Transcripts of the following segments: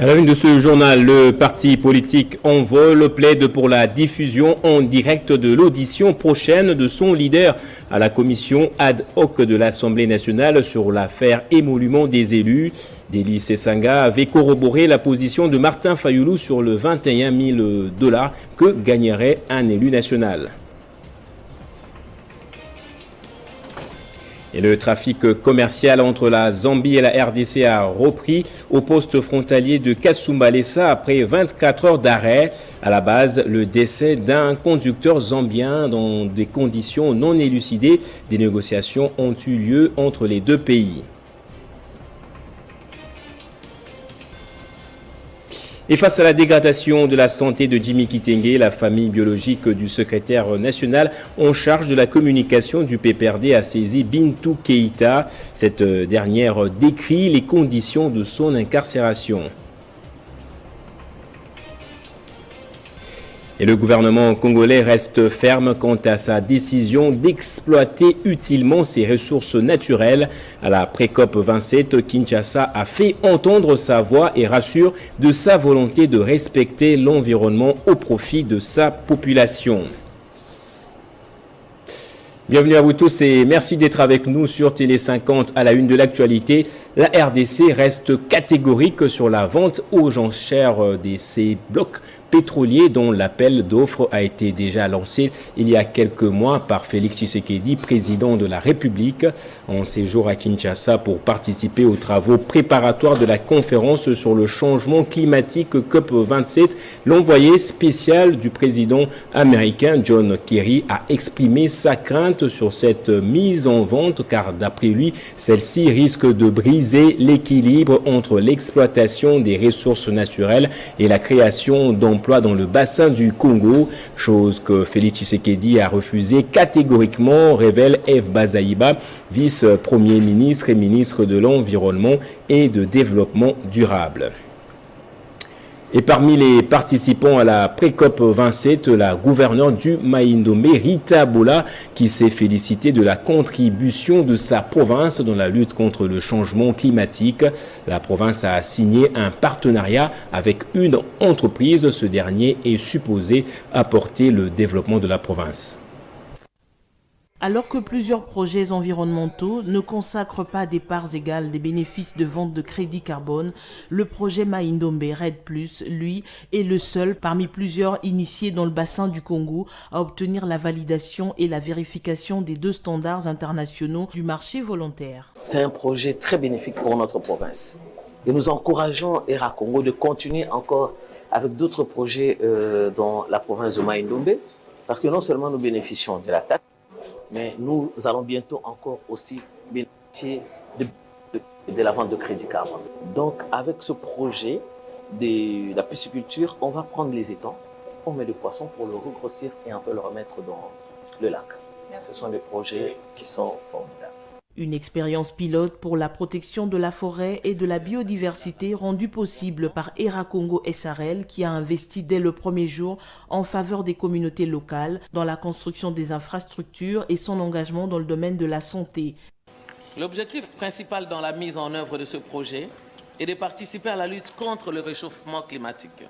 À la une de ce journal, le parti politique Envol plaide pour la diffusion en direct de l'audition prochaine de son leader à la commission ad hoc de l'Assemblée nationale sur l'affaire émolument des élus. Deli Sesanga avait corroboré la position de Martin Fayoulou sur le 21 000 $ que gagnerait un élu national. Et le trafic commercial entre la Zambie et la RDC a repris au poste frontalier de Kasumbalesa après 24 heures d'arrêt. À la base, le décès d'un conducteur zambien dans des conditions non élucidées. Des négociations ont eu lieu entre les deux pays. Et face à la dégradation de la santé de Jimmy Kitenge, la famille biologique du secrétaire national en charge de la communication du PPRD a saisi Bintou Keïta. Cette dernière décrit les conditions de son incarcération. Et le gouvernement congolais reste ferme quant à sa décision d'exploiter utilement ses ressources naturelles. À la pré-COP 27, Kinshasa a fait entendre sa voix et rassure de sa volonté de respecter l'environnement au profit de sa population. Bienvenue à vous tous et merci d'être avec nous sur Télé 50 à la une de l'actualité. La RDC reste catégorique sur la vente aux enchères de ces blocs pétroliers dont l'appel d'offres a été déjà lancé il y a quelques mois par Félix Tshisekedi, président de la République, en séjour à Kinshasa pour participer aux travaux préparatoires de la conférence sur le changement climatique COP 27. L'envoyé spécial du président américain John Kerry a exprimé sa crainte sur cette mise en vente car d'après lui, celle-ci risque de briser l'équilibre entre l'exploitation des ressources naturelles et la création d'emplois dans le bassin du Congo, chose que Félix Tshisekedi a refusé catégoriquement, révèle F. Bazaïba, vice-premier ministre et ministre de l'Environnement et de Développement durable. Et parmi les participants à la pré-COP 27, la gouverneure du Mai-Ndombe, Rita Bola, qui s'est félicitée de la contribution de sa province dans la lutte contre le changement climatique. La province a signé un partenariat avec une entreprise. Ce dernier est supposé apporter le développement de la province. Alors que plusieurs projets environnementaux ne consacrent pas des parts égales des bénéfices de vente de crédit carbone, le projet Mai-Ndombe RED+, lui, est le seul parmi plusieurs initiés dans le bassin du Congo à obtenir la validation et la vérification des 2 standards internationaux du marché volontaire. C'est un projet très bénéfique pour notre province. Et nous encourageons ERA Congo de continuer encore avec d'autres projets dans la province de Mai-Ndombe, parce que non seulement nous bénéficions de la taxe, mais nous allons bientôt encore aussi bénéficier de la vente de crédit carbone. Donc, avec ce projet de la pisciculture, on va prendre les étangs, on met des poissons pour le regrossir et on peut le remettre dans le lac. Merci. Ce sont des projets qui sont formidables. Une expérience pilote pour la protection de la forêt et de la biodiversité rendue possible par ERA Congo SRL qui a investi dès le premier jour en faveur des communautés locales dans la construction des infrastructures et son engagement dans le domaine de la santé. L'objectif principal dans la mise en œuvre de ce projet est de participer à la lutte contre le réchauffement climatique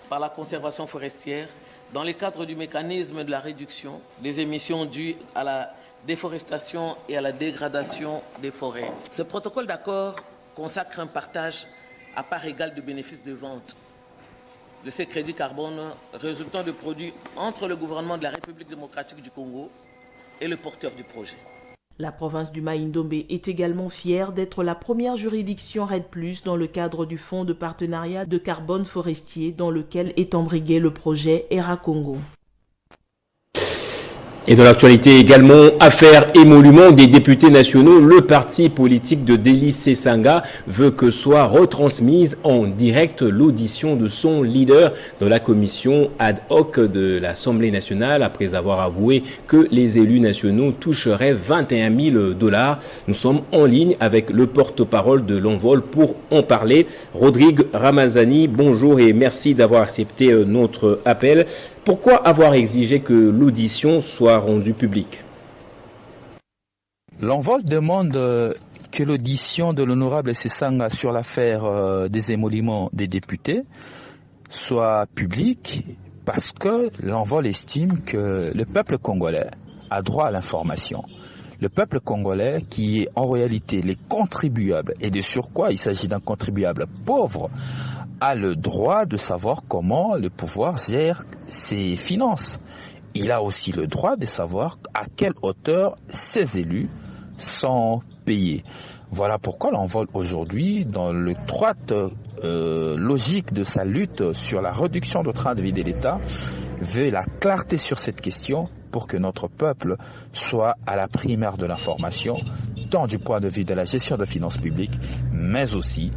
par la conservation forestière dans le cadre du mécanisme de la réduction des émissions dues à la déforestation et à la dégradation des forêts. Ce protocole d'accord consacre un partage à part égale de bénéfices de vente de ces crédits carbone résultant de produits entre le gouvernement de la République démocratique du Congo et le porteur du projet. La province du Mai-Ndombe est également fière d'être la première juridiction RED+, dans le cadre du fonds de partenariat de carbone forestier dans lequel est embrigué le projet ERA Congo. Et dans l'actualité également, affaire émolument des députés nationaux, le parti politique de Deli Sesanga veut que soit retransmise en direct l'audition de son leader dans la commission ad hoc de l'Assemblée nationale après avoir avoué que les élus nationaux toucheraient 21 000 $. Nous sommes en ligne avec le porte-parole de l'Envol pour en parler. Rodrigue Ramazani, bonjour et merci d'avoir accepté notre appel. Pourquoi avoir exigé que l'audition soit rendue publique? L'Envol demande que l'audition de l'honorable Sessanga sur l'affaire des émoluments des députés soit publique parce que l'envol estime que le peuple congolais a droit à l'information. Le peuple congolais qui est en réalité les contribuables, et de surcroît il s'agit d'un contribuable pauvre, a le droit de savoir comment le pouvoir gère ses finances. Il a aussi le droit de savoir à quelle hauteur ses élus sont payés. Voilà pourquoi l'envol aujourd'hui, dans l'étroite logique de sa lutte sur la réduction de train de vie de l'État, veut la clarté sur cette question pour que notre peuple soit à la primaire de l'information, tant du point de vue de la gestion de finances publiques, mais aussi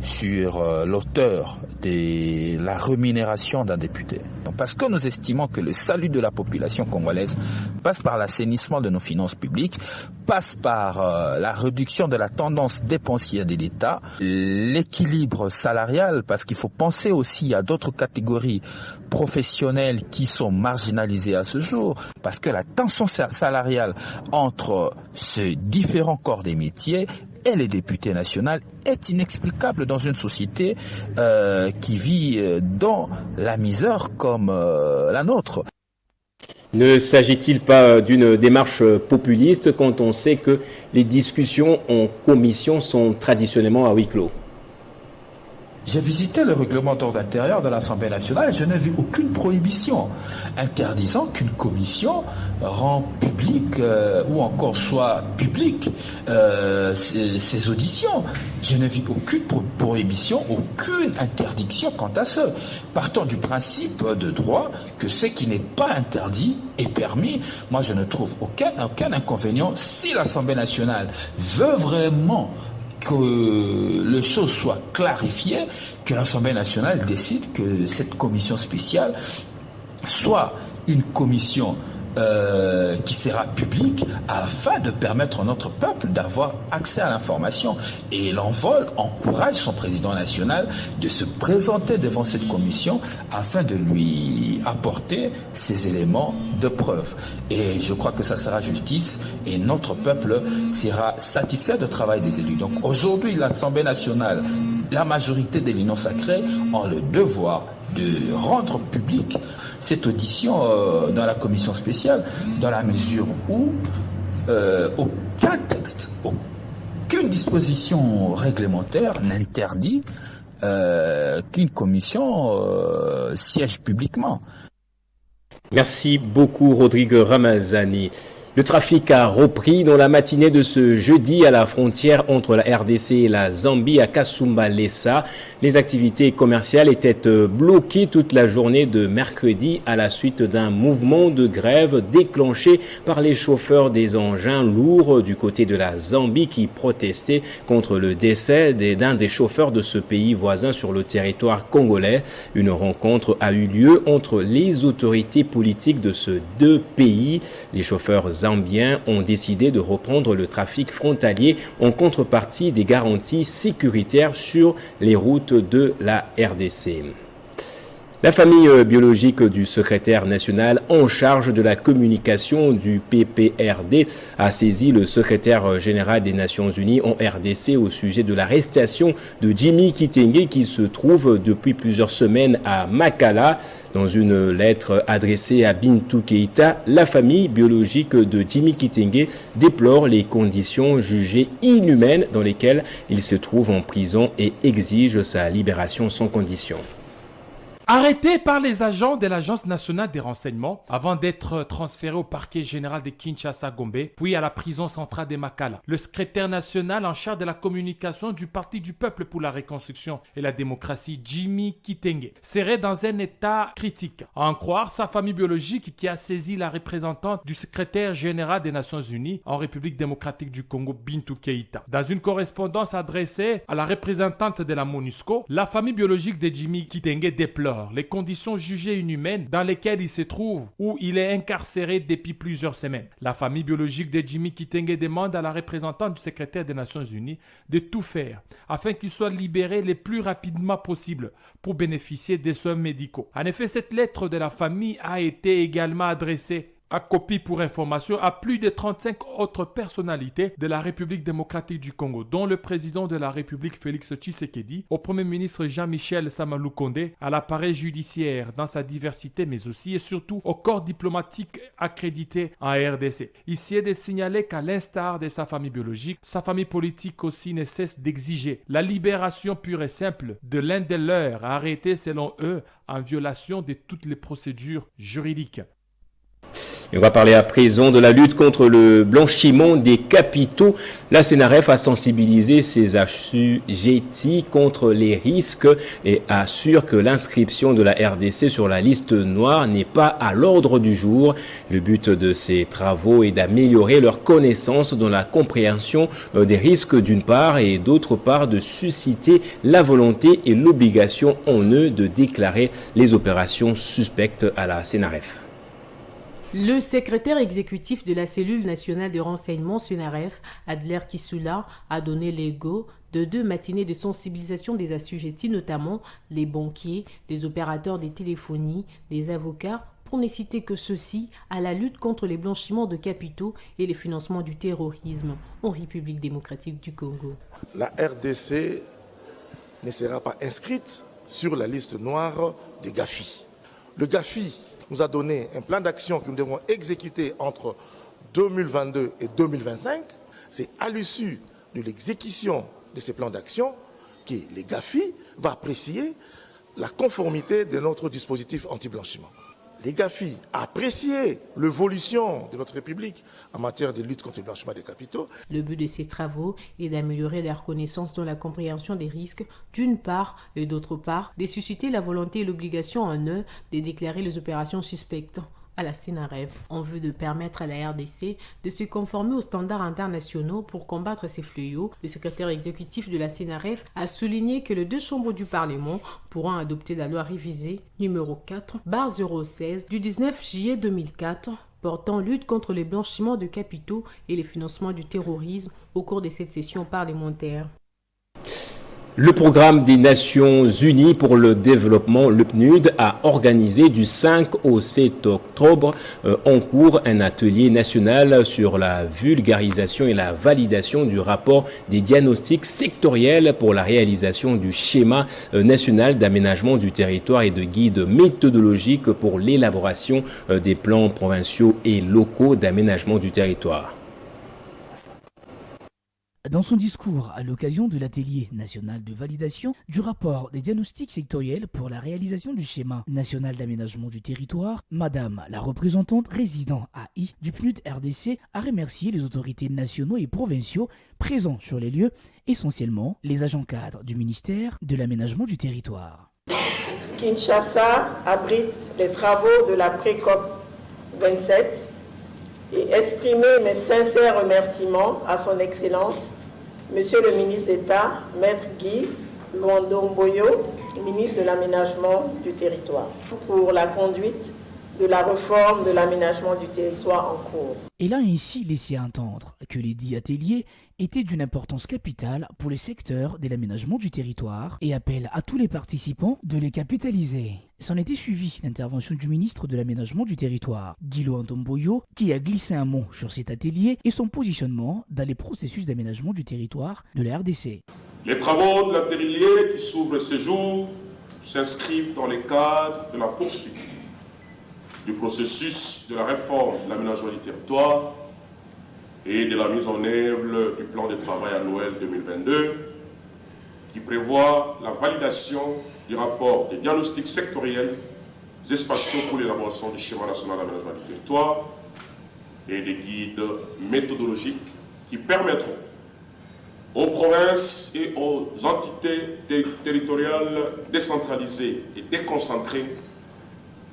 sur l'auteur de la rémunération d'un député. Parce que nous estimons que le salut de la population congolaise passe par l'assainissement de nos finances publiques, passe par la réduction de la tendance dépensière de l'État, l'équilibre salarial, parce qu'il faut penser aussi à d'autres catégories professionnelles qui sont marginalisées à ce jour, parce que la tension salariale entre ces différents corps des métiers et les députés nationaux est inexplicable dans une société qui vit dans la misère comme la nôtre. Ne s'agit-il pas d'une démarche populiste quand on sait que les discussions en commission sont traditionnellement à huis clos? J'ai visité le règlement d'ordre intérieur de l'Assemblée nationale et je n'ai vu aucune prohibition interdisant qu'une commission rend public ou encore soit publique ses auditions. Je n'ai vu aucune prohibition, aucune interdiction quant à ce. Partant du principe de droit que ce qui n'est pas interdit est permis, moi je ne trouve aucun inconvénient si l'Assemblée nationale veut vraiment que les choses soient clarifiées, que l'Assemblée nationale décide que cette commission spéciale soit une commission qui sera publique afin de permettre à notre peuple d'avoir accès à l'information. Et l'envol encourage son président national de se présenter devant cette commission afin de lui apporter ces éléments de preuve. Et je crois que ça sera justice et notre peuple sera satisfait du travail des élus. Donc aujourd'hui, l'Assemblée nationale, la majorité de l'Union sacrée ont le devoir de rendre public cette audition dans la commission spéciale, dans la mesure où aucun texte, aucune disposition réglementaire n'interdit qu'une commission siège publiquement. Merci beaucoup Rodrigue Ramazani. Le trafic a repris dans la matinée de ce jeudi à la frontière entre la RDC et la Zambie à Kasumbalesa. Les activités commerciales étaient bloquées toute la journée de mercredi à la suite d'un mouvement de grève déclenché par les chauffeurs des engins lourds du côté de la Zambie qui protestaient contre le décès d'un des chauffeurs de ce pays voisin sur le territoire congolais. Une rencontre a eu lieu entre les autorités politiques de ces deux pays. Les chauffeurs zambiens ont décidé de reprendre le trafic frontalier en contrepartie des garanties sécuritaires sur les routes de la RDC. La famille biologique du secrétaire national en charge de la communication du PPRD a saisi le secrétaire général des Nations Unies en RDC au sujet de l'arrestation de Jimmy Kitenge qui se trouve depuis plusieurs semaines à Makala. Dans une lettre adressée à Bintou Keïta, la famille biologique de Jimmy Kitenge déplore les conditions jugées inhumaines dans lesquelles il se trouve en prison et exige sa libération sans condition. Arrêté par les agents de l'Agence nationale des renseignements avant d'être transféré au parquet général de Kinshasa-Gombe, puis à la prison centrale de Makala. Le secrétaire national en charge de la communication du Parti du Peuple pour la Reconstruction et la Démocratie, Jimmy Kitenge, serait dans un état critique. À en croire sa famille biologique qui a saisi la représentante du secrétaire général des Nations Unies en République démocratique du Congo, Bintou Keïta. Dans une correspondance adressée à la représentante de la MONUSCO, la famille biologique de Jimmy Kitenge déplore les conditions jugées inhumaines dans lesquelles il se trouve où il est incarcéré depuis plusieurs semaines. La famille biologique de Jimmy Kitenge demande à la représentante du secrétaire des Nations Unies de tout faire afin qu'il soit libéré le plus rapidement possible pour bénéficier des soins médicaux. En effet, cette lettre de la famille a été également adressée a copié pour information à plus de 35 autres personnalités de la République démocratique du Congo, dont le président de la République Félix Tshisekedi, au Premier ministre Jean-Michel Samaloukonde, à l'appareil judiciaire dans sa diversité, mais aussi et surtout au corps diplomatique accrédité en RDC. Ici est de signaler qu'à l'instar de sa famille biologique, sa famille politique aussi ne cesse d'exiger la libération pure et simple de l'un de leurs arrêtés selon eux en violation de toutes les procédures juridiques. Et on va parler à présent de la lutte contre le blanchiment des capitaux. La CNRF a sensibilisé ses assujettis contre les risques et assure que l'inscription de la RDC sur la liste noire n'est pas à l'ordre du jour. Le but de ces travaux est d'améliorer leur connaissance dans la compréhension des risques d'une part et d'autre part de susciter la volonté et l'obligation en eux de déclarer les opérations suspectes à la CNRF. Le secrétaire exécutif de la cellule nationale de renseignement CNRF, Adler Kisula, a donné les go de 2 matinées de sensibilisation des assujettis, notamment les banquiers, les opérateurs des téléphonies, les avocats, pour ne citer que ceux-ci, à la lutte contre les blanchiments de capitaux et les financements du terrorisme en République démocratique du Congo. La RDC ne sera pas inscrite sur la liste noire des GAFI. Le GAFI nous a donné un plan d'action que nous devons exécuter entre 2022 et 2025. C'est à l'issue de l'exécution de ces plans d'action que les GAFI vont apprécier la conformité de notre dispositif anti-blanchiment. Les GAFI apprécient l'évolution de notre République en matière de lutte contre le blanchiment des capitaux. Le but de ces travaux est d'améliorer leur connaissance dans la compréhension des risques, d'une part, et d'autre part, de susciter la volonté et l'obligation en eux de déclarer les opérations suspectes à la CNRF, en vue de permettre à la RDC de se conformer aux standards internationaux pour combattre ces fléaux. Le secrétaire exécutif de la CNRF a souligné que les 2 chambres du Parlement pourront adopter la loi révisée numéro 4/016 du 19 juillet 2004 portant lutte contre les blanchiments de capitaux et les financements du terrorisme au cours de cette session parlementaire. Le programme des Nations Unies pour le développement, le PNUD, a organisé du 5 au 7 octobre en cours un atelier national sur la vulgarisation et la validation du rapport des diagnostics sectoriels pour la réalisation du schéma national d'aménagement du territoire et de guides méthodologiques pour l'élaboration des plans provinciaux et locaux d'aménagement du territoire. Dans son discours à l'occasion de l'atelier national de validation du rapport des diagnostics sectoriels pour la réalisation du schéma national d'aménagement du territoire, Madame la représentante résident à I du PNUD RDC a remercié les autorités nationaux et provinciaux présents sur les lieux, essentiellement les agents cadres du ministère de l'aménagement du territoire. Kinshasa abrite les travaux de la pré-COP 27 et exprimer mes sincères remerciements à son Excellence, Monsieur le ministre d'État, Maître Guy Luando-Mboyo, ministre de l'Aménagement du Territoire, pour la conduite de la réforme de l'aménagement du territoire en cours. Elle a ainsi laissé entendre que les 10 ateliers étaient d'une importance capitale pour le secteur de l'aménagement du territoire et appelle à tous les participants de les capitaliser. S'en était suivi l'intervention du ministre de l'aménagement du territoire, Guy Luando-Mboyo, qui a glissé un mot sur cet atelier et son positionnement dans les processus d'aménagement du territoire de la RDC. Les travaux de l'atelier qui s'ouvrent ce jour s'inscrivent dans le cadre de la poursuite du processus de la réforme de l'aménagement du territoire et de la mise en œuvre du plan de travail annuel 2022 qui prévoit la validation du rapport des diagnostics sectoriels spatiaux pour l'élaboration du schéma national d'aménagement du territoire et des guides méthodologiques qui permettront aux provinces et aux entités territoriales décentralisées et déconcentrées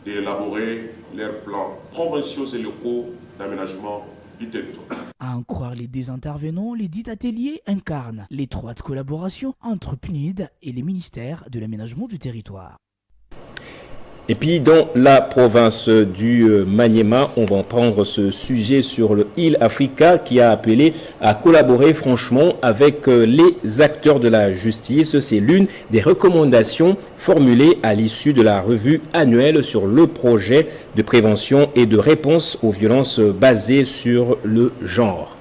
d'élaborer leurs plans provinciaux et locaux d'aménagement du territoire. À en croire les 2 intervenants, les 10 ateliers incarnent l'étroite collaboration entre PNUD et les ministères de l'aménagement du territoire. Et puis dans la province du Maniema, on va prendre ce sujet sur le Hill Africa qui a appelé à collaborer franchement avec les acteurs de la justice. C'est l'une des recommandations formulées à l'issue de la revue annuelle sur le projet de prévention et de réponse aux violences basées sur le genre.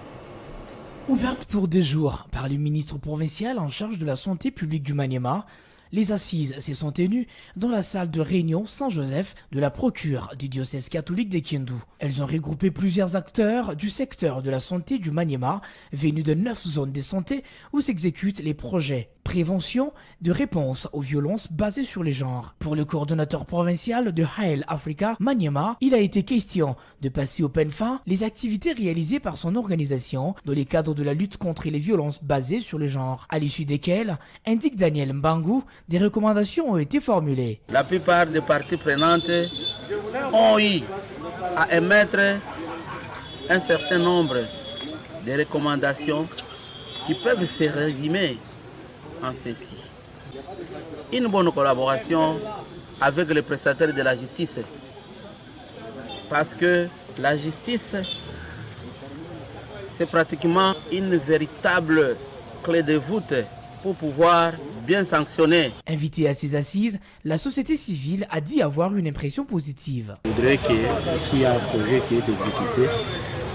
Ouverte pour 2 jours par le ministre provincial en charge de la santé publique du Maniema, les assises se sont tenues dans la salle de réunion Saint-Joseph de la procure du diocèse catholique de Kindu. Elles ont regroupé plusieurs acteurs du secteur de la santé du Maniema, venus de 9 zones de santé où s'exécutent les projets prévention de réponse aux violences basées sur les genres. Pour le coordonnateur provincial de Hill Africa Maniema, il a été question de passer au peigne fin les activités réalisées par son organisation dans les cadres de la lutte contre les violences basées sur le genre, à l'issue desquelles, indique Daniel Mbangu, des recommandations ont été formulées. La plupart des parties prenantes ont eu à émettre un certain nombre de recommandations qui peuvent se résumer en ceci. Une bonne collaboration avec les prestataires de la justice. Parce que la justice, c'est pratiquement une véritable clé de voûte pour pouvoir bien sanctionner. Invité à ces assises, la société civile a dit avoir une impression positive. Je voudrais que s'il y a un projet qui est exécuté,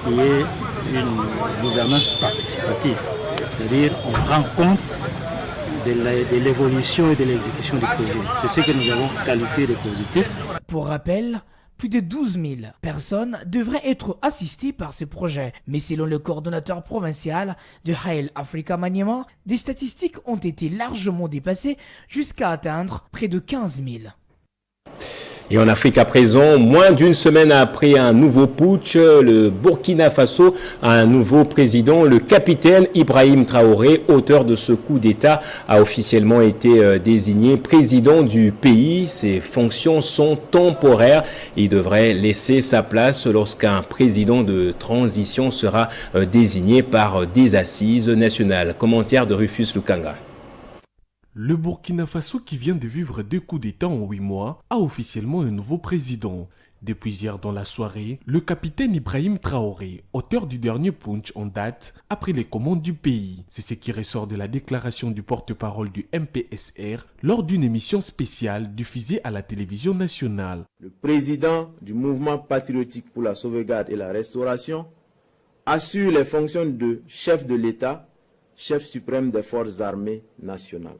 il y ait une gouvernance participative. C'est-à-dire on rend compte de l'évolution et de l'exécution du projet. C'est ce que nous avons qualifié de positif. Pour rappel, plus de 12 000 personnes devraient être assistées par ces projets. Mais selon le coordonnateur provincial de Hill Africa Maniema, des statistiques ont été largement dépassées jusqu'à atteindre près de 15 000. Et en Afrique à présent, moins d'une semaine après un nouveau putsch, le Burkina Faso a un nouveau président. Le capitaine Ibrahim Traoré, auteur de ce coup d'État, a officiellement été désigné président du pays. Ses fonctions sont temporaires. Il devrait laisser sa place lorsqu'un président de transition sera désigné par des assises nationales. Commentaire de Rufus Lukanga. Le Burkina Faso, qui vient de vivre 2 coups d'État en 8 mois, a officiellement un nouveau président. Depuis hier dans la soirée, le capitaine Ibrahim Traoré, auteur du dernier punch en date, a pris les commandes du pays. C'est ce qui ressort de la déclaration du porte-parole du MPSR lors d'une émission spéciale diffusée à la télévision nationale. Le président du mouvement patriotique pour la sauvegarde et la restauration assure les fonctions de chef de l'État, chef suprême des forces armées nationales.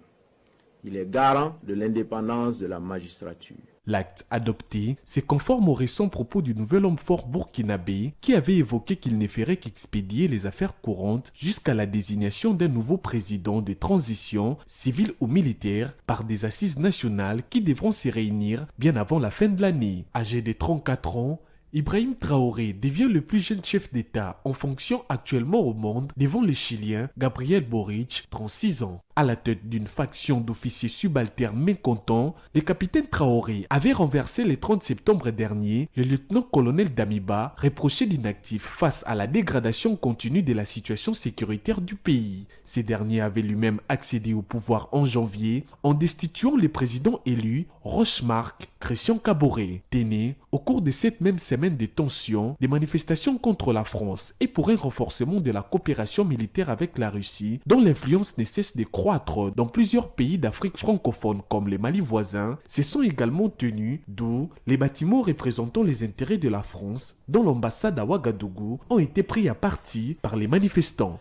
Il est garant de l'indépendance de la magistrature. L'acte adopté, c'est conforme aux récents propos du nouvel homme fort burkinabé qui avait évoqué qu'il ne ferait qu'expédier les affaires courantes jusqu'à la désignation d'un nouveau président de transition, civil ou militaire, par des assises nationales qui devront se réunir bien avant la fin de l'année. Âgé de 34 ans, Ibrahim Traoré devient le plus jeune chef d'État en fonction actuellement au monde devant le Chilien Gabriel Boric, 36 ans. À la tête d'une faction d'officiers subalternes mécontents, le capitaine Traoré avait renversé le 30 septembre dernier le lieutenant-colonel Damiba, reproché d'inactif face à la dégradation continue de la situation sécuritaire du pays. Ce dernier avait lui-même accédé au pouvoir en janvier en destituant le président élu Rochmark Christian Kaboré. Téné, au cours de cette même semaine de tensions, des manifestations contre la France et pour un renforcement de la coopération militaire avec la Russie, dont l'influence ne cesse de croître dans plusieurs pays d'Afrique francophone comme les Mali voisins, se sont également tenus, d'où les bâtiments représentant les intérêts de la France, dont l'ambassade à Ouagadougou, ont été pris à partie par les manifestants.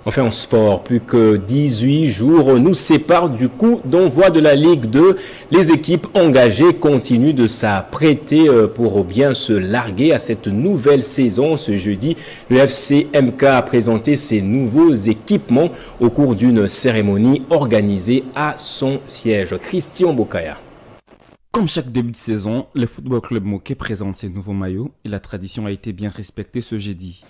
Enfin en sport, plus que 18 jours nous séparent du coup d'envoi de la Ligue 2. Les équipes engagées continuent de s'apprêter pour bien se larguer à cette nouvelle saison. Ce jeudi, le FC MK a présenté ses nouveaux équipements au cours d'une cérémonie organisée à son siège. Christian Bokaya. Comme chaque début de saison, le Football Club Moké présente ses nouveaux maillots et la tradition a été bien respectée ce jeudi.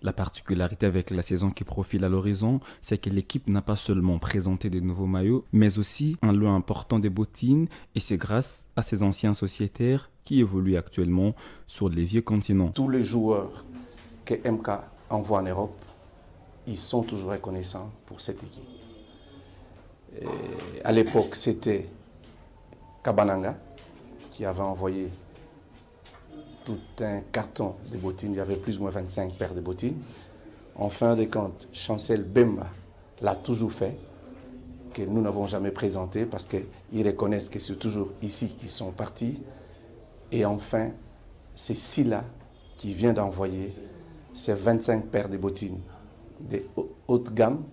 La particularité avec la saison qui profile à l'horizon, c'est que l'équipe n'a pas seulement présenté de nouveaux maillots, mais aussi un lot important de bottines, et c'est grâce à ses anciens sociétaires qui évoluent actuellement sur les vieux continents. Tous les joueurs que MK envoie en Europe, ils sont toujours reconnaissants pour cette équipe. Et à l'époque, c'était Kabananga, qui avait envoyé tout un carton de bottines. Il y avait plus ou moins 25 paires de bottines. En fin de compte, Chancel Bemba l'a toujours fait, que nous n'avons jamais présenté parce qu'ils reconnaissent que c'est toujours ici qu'ils sont partis. Et enfin, c'est Silla qui vient d'envoyer ces 25 paires de bottines de haute gamme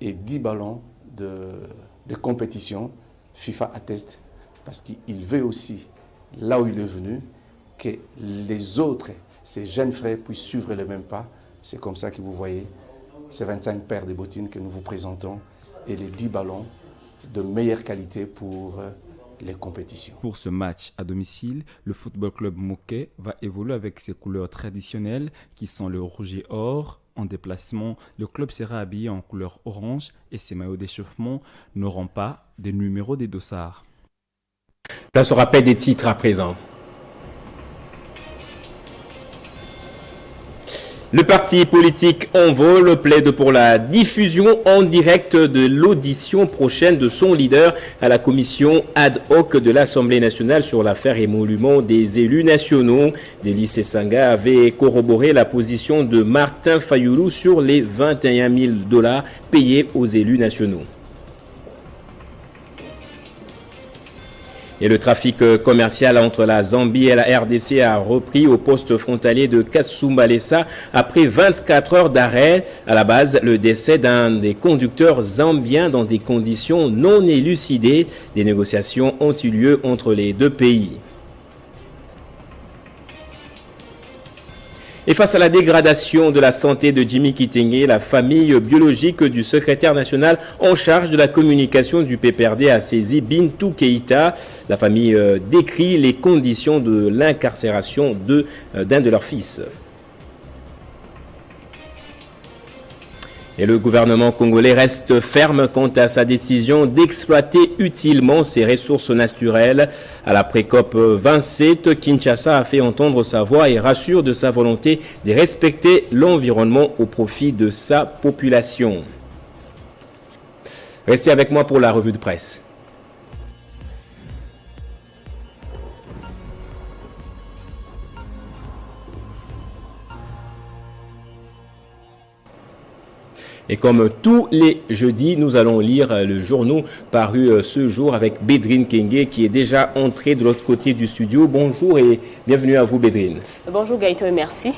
et 10 ballons de compétition. FIFA atteste parce qu'il veut aussi, là où il est venu, que les autres, ses jeunes frères, puissent suivre le même pas. C'est comme ça que vous voyez ces 25 paires de bottines que nous vous présentons et les 10 ballons de meilleure qualité pour les compétitions. Pour ce match à domicile, le Football Club Moquet va évoluer avec ses couleurs traditionnelles qui sont le rouge et or. En déplacement, le club sera habillé en couleur orange et ses maillots d'échauffement n'auront pas de numéro des dossards. Place au rappel des titres à présent. Le parti politique Envol plaide pour la diffusion en direct de l'audition prochaine de son leader à la commission ad hoc de l'Assemblée nationale sur l'affaire émolument des élus nationaux. Délice Sanga avait corroboré la position de Martin Fayoulou sur les $21 000 payés aux élus nationaux. Et le trafic commercial entre la Zambie et la RDC a repris au poste frontalier de Kasumbalesa après 24 heures d'arrêt. À la base, le décès d'un des conducteurs zambiens dans des conditions non élucidées. Des négociations ont eu lieu entre les deux pays. Et face à la dégradation de la santé de Jimmy Kitenge, la famille biologique du secrétaire national en charge de la communication du PPRD a saisi Bintou Keïta. La famille décrit les conditions de l'incarcération d'un de leurs fils. Et le gouvernement congolais reste ferme quant à sa décision d'exploiter utilement ses ressources naturelles. À la pré-COP 27, Kinshasa a fait entendre sa voix et rassure de sa volonté de respecter l'environnement au profit de sa population. Restez avec moi pour la revue de presse. Et comme tous les jeudis, nous allons lire le journal paru ce jour avec Bédrine Kenge qui est déjà entrée de l'autre côté du studio. Bonjour et bienvenue à vous Bédrine. Bonjour Gaëtan et merci.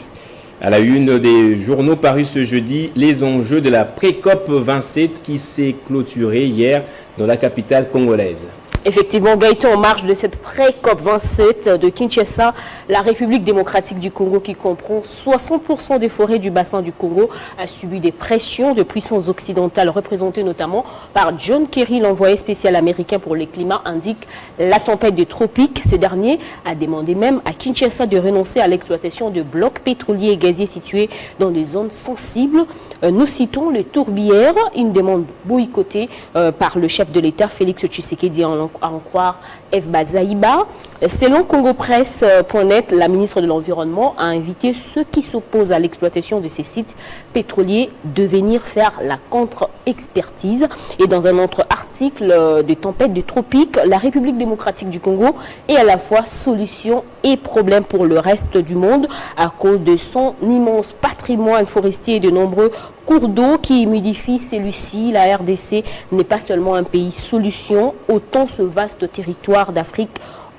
À la une des journaux parus ce jeudi, les enjeux de la pré-COP 27 qui s'est clôturée hier dans la capitale congolaise. Effectivement, Gaëtan, en marge de cette pré-COP 27 de Kinshasa, la République démocratique du Congo, qui comprend 60% des forêts du bassin du Congo, a subi des pressions de puissances occidentales représentées notamment par John Kerry, l'envoyé spécial américain pour les climats, indique la tempête des tropiques. Ce dernier a demandé même à Kinshasa de renoncer à l'exploitation de blocs pétroliers et gaziers situés dans des zones sensibles. Nous citons les tourbières, une demande boycottée par le chef de l'État, Félix Tshisekedi, à en croire F. Bazaïba. Selon CongoPresse.net, la ministre de l'Environnement a invité ceux qui s'opposent à l'exploitation de ces sites pétroliers de venir faire la contre-expertise. Et dans un autre article de Tempête du Tropique, la République démocratique du Congo est à la fois solution et problème pour le reste du monde à cause de son immense patrimoine forestier et de nombreux cours d'eau qui humidifient celui-ci. La RDC n'est pas seulement un pays solution, autant ce vaste territoire d'Afrique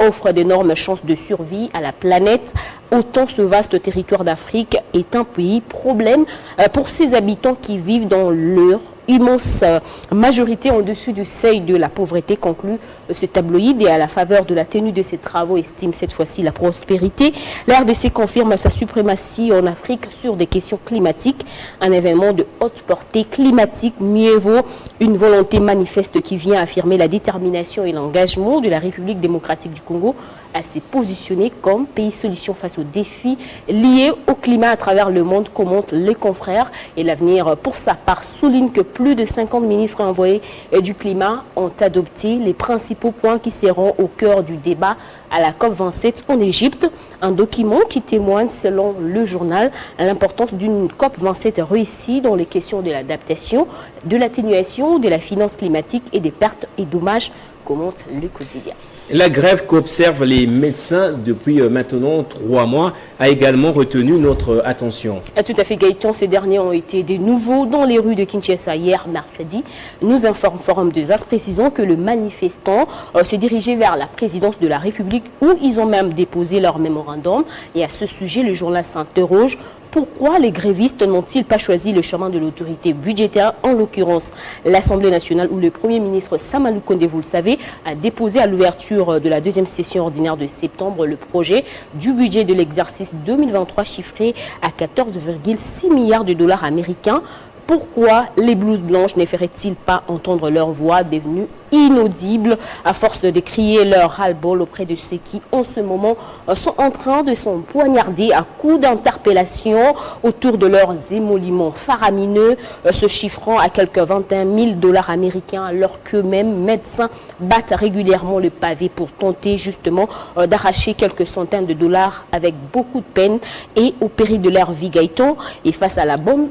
offre d'énormes chances de survie à la planète, autant ce vaste territoire d'Afrique est un pays problème pour ses habitants qui vivent dans leur immense majorité en dessus du seuil de la pauvreté, conclut ce tabloïd. Et à la faveur de la tenue de ces travaux, estime cette fois-ci la prospérité. La RDC confirme sa suprématie en Afrique sur des questions climatiques. Un événement de haute portée climatique, mieux vaut une volonté manifeste qui vient affirmer la détermination et l'engagement de la République démocratique du Congo à se positionner comme pays solution face aux défis liés au climat à travers le monde, commentent les confrères. Et l'avenir, pour sa part, souligne que plus de 50 ministres envoyés du climat ont adopté les principaux points qui seront au cœur du débat à la COP27 en Égypte. Un document qui témoigne, selon le journal, l'importance d'une COP27 réussie dans les questions de l'adaptation, de l'atténuation, de la finance climatique et des pertes et dommages, commente le quotidien. La grève qu'observent les médecins depuis maintenant 3 mois a également retenu notre attention. Tout à fait, Gaëtan. Ces derniers ont été de nouveau dans les rues de Kinshasa hier mercredi. Nous informe Forum des As précisant que le manifestant s'est dirigé vers la présidence de la République où ils ont même déposé leur mémorandum. Et à ce sujet, le journal s'interroge. Pourquoi les grévistes n'ont-ils pas choisi le chemin de l'autorité budgétaire, en l'occurrence l'Assemblée nationale où le Premier ministre Samalou Konde, vous le savez, a déposé à l'ouverture de la deuxième session ordinaire de septembre le projet du budget de l'exercice 2023 chiffré à 14,6 milliards de dollars américains. Pourquoi les blouses blanches ne feraient-ils pas entendre leur voix devenue inaudible à force de crier leur ras-le-bol auprès de ceux qui, en ce moment, sont en train de s'empoignarder à coups d'interpellation autour de leurs émoluments faramineux, se chiffrant à quelques 21 000 dollars américains, alors qu'eux-mêmes, médecins, battent régulièrement le pavé pour tenter justement d'arracher quelques centaines de dollars avec beaucoup de peine et au péril de leur vie. Gaëtan, et face à la bonne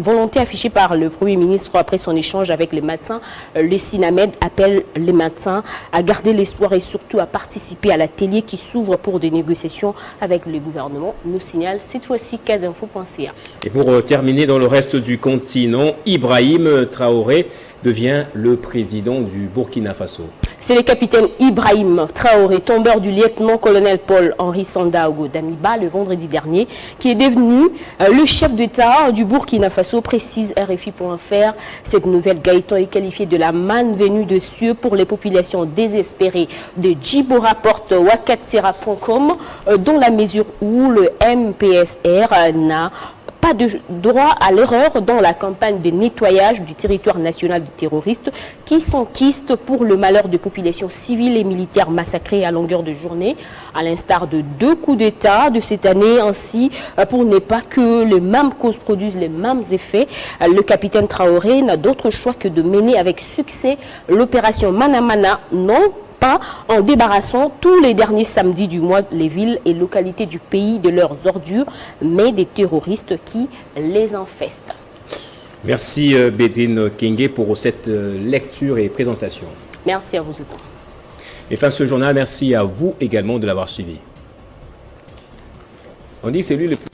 volonté affichée par le Premier ministre après son échange avec les médecins, le SINAMED appelle les médecins à garder l'espoir et surtout à participer à l'atelier qui s'ouvre pour des négociations avec le gouvernement, nous signale cette fois-ci casinfo.ca. Et pour terminer dans le reste du continent, Ibrahim Traoré devient le président du Burkina Faso. C'est le capitaine Ibrahim Traoré, tombeur du lieutenant-colonel Paul-Henri Sandaogo Damiba le vendredi dernier, qui est devenu le chef d'État du Burkina Faso, précise RFI.fr. Cette nouvelle, Gaëtan, est qualifiée de la manne venue de cieux pour les populations désespérées de Djibo, rapporte Wakatsira.com, dans la mesure où le MPSR n'a pas de droit à l'erreur dans la campagne de nettoyage du territoire national de terroristes qui s'enquistent pour le malheur de populations civiles et militaires massacrées à longueur de journée, à l'instar de 2 coups d'État de cette année. Ainsi, pour ne pas que les mêmes causes produisent les mêmes effets, le capitaine Traoré n'a d'autre choix que de mener avec succès l'opération Manamana, non pas en débarrassant tous les derniers samedis du mois les villes et localités du pays de leurs ordures, mais des terroristes qui les infestent. Merci Bédine Kenge pour cette lecture et présentation. Merci à vous autant. Et fin de ce journal, merci à vous également de l'avoir suivi. On dit que c'est lui le plus...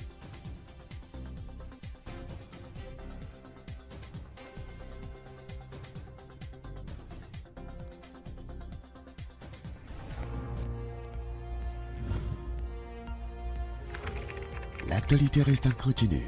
L'actualité reste inconnue.